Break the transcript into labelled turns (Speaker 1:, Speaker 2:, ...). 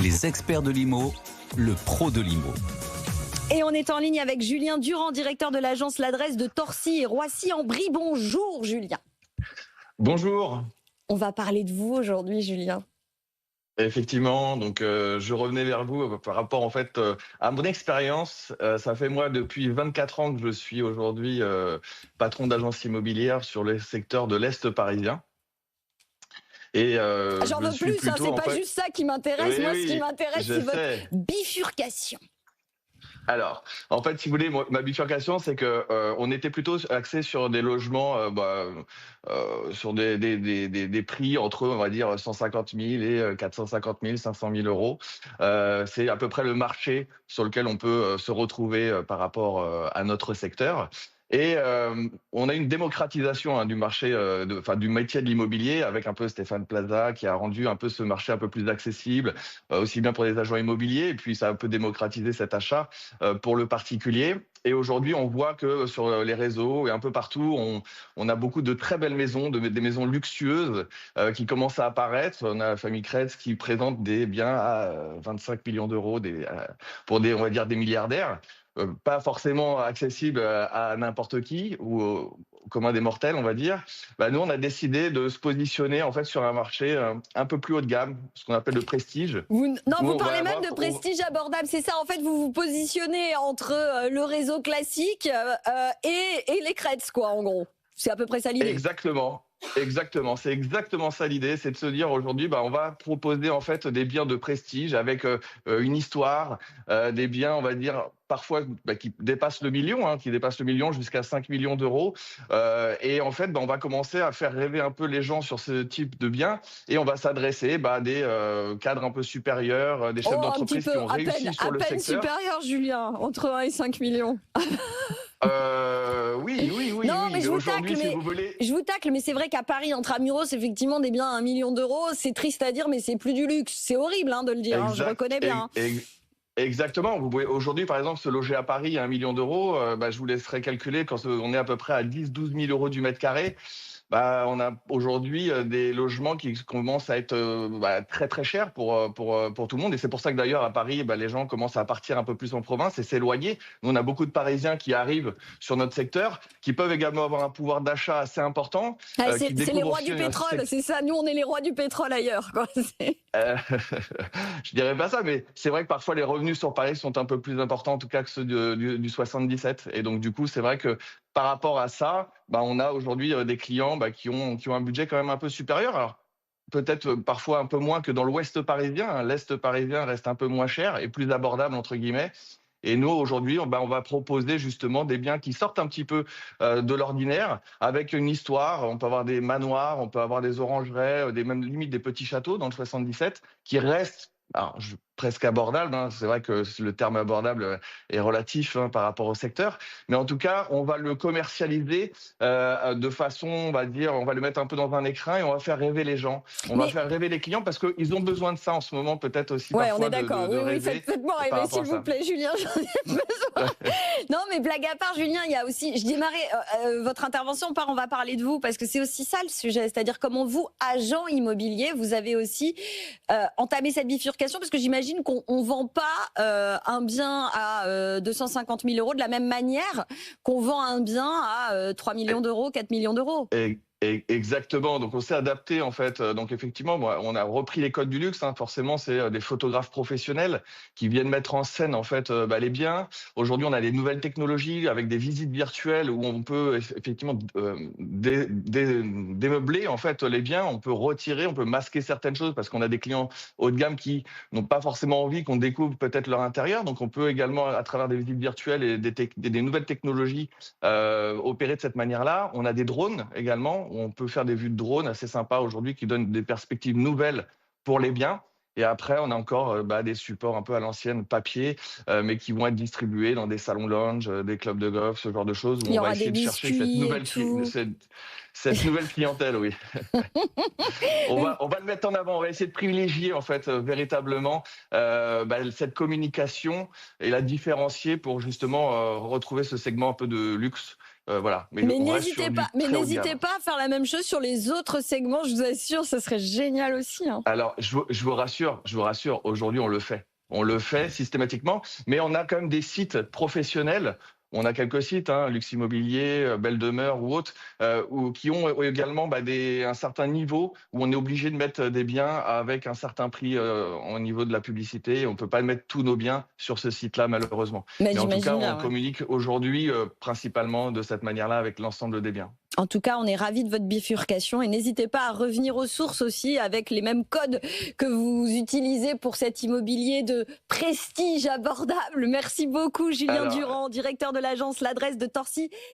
Speaker 1: Les experts de l'IMO, le pro de l'IMO.
Speaker 2: Et on est en ligne avec Julien Durand, directeur de l'agence L'Adresse de Torcy et Roissy-en-Brie. Bonjour Julien.
Speaker 3: Bonjour.
Speaker 2: On va parler de vous aujourd'hui Julien.
Speaker 3: Effectivement, donc je revenais vers vous par rapport en fait à mon expérience. Ça fait moi depuis 24 ans que je suis aujourd'hui patron d'agence immobilière sur le secteur de l'Est parisien. Et
Speaker 2: J'en veux plus, hein, c'est pas juste ça qui m'intéresse.
Speaker 3: Oui,
Speaker 2: moi,
Speaker 3: oui,
Speaker 2: ce qui m'intéresse, c'est votre
Speaker 3: sais.
Speaker 2: bifurcation.
Speaker 3: Alors, en fait, si vous voulez, ma bifurcation, c'est que on était plutôt axé sur des logements, sur des prix entre, on va dire, 150 000 et 450 000, 500 000 euros. C'est à peu près le marché sur lequel on peut se retrouver par rapport à notre secteur. Et on a une démocratisation du marché, du métier de l'immobilier, avec un peu Stéphane Plaza qui a rendu un peu ce marché un peu plus accessible, aussi bien pour les agents immobiliers, et puis ça a un peu démocratisé cet achat pour le particulier. Et aujourd'hui, on voit que sur les réseaux et un peu partout, on a beaucoup de très belles maisons, des maisons luxueuses qui commencent à apparaître. On a la famille Kretz qui présente des biens à 25 millions d'euros pour on va dire, des milliardaires. Pas forcément accessible à n'importe qui ou au commun des mortels, on va dire. Nous, on a décidé de se positionner en fait sur un marché un peu plus haut de gamme, ce qu'on appelle le prestige.
Speaker 2: Vous parlez même de prestige abordable, c'est ça. En fait, vous vous positionnez entre le réseau classique et les Kretz, quoi, en gros. C'est à peu près ça l'idée.
Speaker 3: Exactement. C'est exactement ça l'idée, c'est de se dire aujourd'hui, on va proposer en fait des biens de prestige avec une histoire, des biens, on va dire parfois qui dépassent le million, qui dépassent le million jusqu'à 5 millions d'euros. Et en fait, on va commencer à faire rêver un peu les gens sur ce type de biens et on va s'adresser à des cadres un peu supérieurs, des chefs d'entreprise qui ont réussi sur le secteur.
Speaker 2: À peine supérieur, Julien, entre 1 et 5 millions.
Speaker 3: Oui.
Speaker 2: Non, mais je vous tacle,
Speaker 3: si vous voulez.
Speaker 2: Je vous tacle, mais c'est vrai qu'à Paris, intramuros, effectivement, des biens à 1 million d'euros, c'est triste à dire, mais c'est plus du luxe. C'est horrible de le dire, je reconnais bien.
Speaker 3: Exactement. Vous pouvez aujourd'hui, par exemple, se loger à Paris à 1 million d'euros. Je vous laisserai calculer quand on est à peu près à 10-12 000 euros du mètre carré. On a aujourd'hui des logements qui commencent à être très très chers pour tout le monde, et c'est pour ça que d'ailleurs à Paris les gens commencent à partir un peu plus en province et s'éloigner. Nous on a beaucoup de Parisiens qui arrivent sur notre secteur, qui peuvent également avoir un pouvoir d'achat assez important.
Speaker 2: C'est les rois du pétrole, c'est ça. Nous on est les rois du pétrole ailleurs, quoi.
Speaker 3: Je dirais pas ça, mais c'est vrai que parfois les revenus sur Paris sont un peu plus importants en tout cas que ceux du 77, et donc du coup c'est vrai que par rapport à ça, on a aujourd'hui des clients qui ont un budget quand même un peu supérieur. Alors, peut-être parfois un peu moins que dans l'Ouest parisien. L'Est parisien reste un peu moins cher et plus abordable, entre guillemets. Et nous, aujourd'hui, on va proposer justement des biens qui sortent un petit peu de l'ordinaire, avec une histoire. On peut avoir des manoirs, on peut avoir des orangeraies, même limite des petits châteaux dans le 77, qui restent presque abordable. C'est vrai que le terme abordable est relatif par rapport au secteur, mais en tout cas, on va le commercialiser de façon, on va le mettre un peu dans un écrin et on va faire rêver les gens. On va faire rêver les clients parce qu'ils ont besoin de ça en ce moment, peut-être aussi parfois.
Speaker 2: On est d'accord. Oui, faites-moi rêver, s'il vous plaît, Julien. J'en ai besoin. Non, mais blague à part, Julien, il y a aussi, je démarrais votre intervention par on va parler de vous, parce que c'est aussi ça le sujet, c'est-à-dire comment vous, agent immobilier, vous avez aussi entamé cette bifurcation, parce que j'imagine qu'on ne vend pas un bien à 250 000 euros de la même manière qu'on vend un bien à 3 millions d'euros, 4 millions d'euros.
Speaker 3: Exactement, donc on s'est adapté en fait. Donc effectivement, on a repris les codes du luxe. Forcément, c'est des photographes professionnels qui viennent mettre en scène en fait les biens. Aujourd'hui, on a des nouvelles technologies avec des visites virtuelles où on peut effectivement démeubler en fait les biens. On peut retirer, on peut masquer certaines choses parce qu'on a des clients haut de gamme qui n'ont pas forcément envie qu'on découvre peut-être leur intérieur. Donc on peut également, à travers des visites virtuelles et des nouvelles technologies, opérer de cette manière-là. On a des drones également. On peut faire des vues de drone assez sympas aujourd'hui qui donnent des perspectives nouvelles pour les biens. Et après, on a encore des supports un peu à l'ancienne, papier, mais qui vont être distribués dans des salons lounge, des clubs de golf, ce genre de choses, où on va essayer de chercher cette nouvelle clientèle, oui. on va le mettre en avant, on va essayer de privilégier en fait véritablement cette communication et la différencier pour justement retrouver ce segment un peu de luxe voilà.
Speaker 2: Mais n'hésitez pas à faire la même chose sur les autres segments, je vous assure, ce serait génial aussi. Hein.
Speaker 3: Alors, je vous rassure, aujourd'hui, on le fait. On le fait systématiquement, mais on a quand même des sites professionnels. On a quelques sites, hein, Luxe Immobilier, Belle Demeure ou autres, qui ont également un certain niveau où on est obligé de mettre des biens avec un certain prix au niveau de la publicité. On ne peut pas mettre tous nos biens sur ce site-là, malheureusement. Mais en tout cas, on communique aujourd'hui principalement de cette manière-là avec l'ensemble des biens.
Speaker 2: En tout cas, on est ravis de votre bifurcation et n'hésitez pas à revenir aux sources aussi avec les mêmes codes que vous utilisez pour cet immobilier de prestige abordable. Merci beaucoup Julien Durand, directeur de l'agence L'Adresse de Torcy